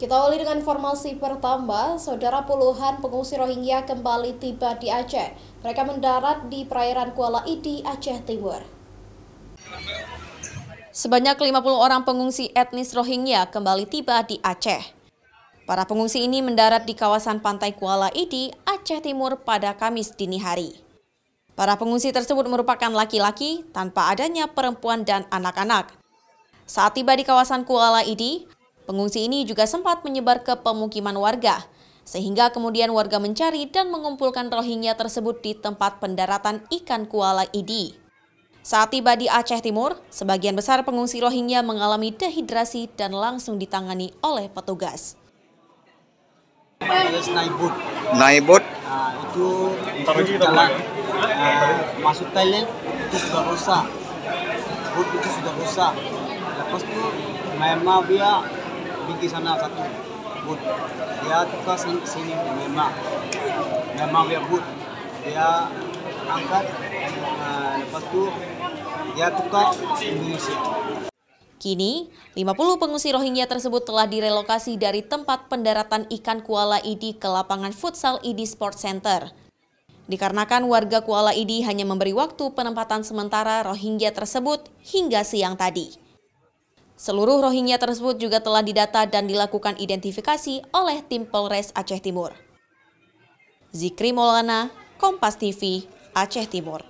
Kita awali dengan informasi pertama, saudara puluhan pengungsi Rohingya kembali tiba di Aceh. Mereka mendarat di perairan Kuala Idi, Aceh Timur. Sebanyak 50 orang pengungsi etnis Rohingya kembali tiba di Aceh. Para pengungsi ini mendarat di kawasan pantai Kuala Idi, Aceh Timur pada Kamis dini hari. Para pengungsi tersebut merupakan laki-laki tanpa adanya perempuan dan anak-anak. Saat tiba di kawasan Kuala Idi, pengungsi ini juga sempat menyebar ke pemukiman warga, sehingga kemudian warga mencari dan mengumpulkan Rohingya tersebut di tempat pendaratan ikan Kuala Idi. Saat tiba di Aceh Timur, sebagian besar pengungsi Rohingya mengalami dehidrasi dan langsung ditangani oleh petugas. Naik bot. Itu jalan masuk Thailand itu sudah rusak, bot itu sudah rusak. Lepas itu memang dia pergi sana satu bot, dia tukar sini memang dia bot, dia angkat, lepas itu dia tukar Indonesia. Kini, 50 pengungsi Rohingya tersebut telah direlokasi dari tempat pendaratan ikan Kuala Idi ke lapangan futsal Idi Sport Center. Dikarenakan warga Kuala Idi hanya memberi waktu penempatan sementara Rohingya tersebut hingga siang tadi. Seluruh Rohingya tersebut juga telah didata dan dilakukan identifikasi oleh tim Polres Aceh Timur. Zikri Maulana, Kompas TV, Aceh Timur.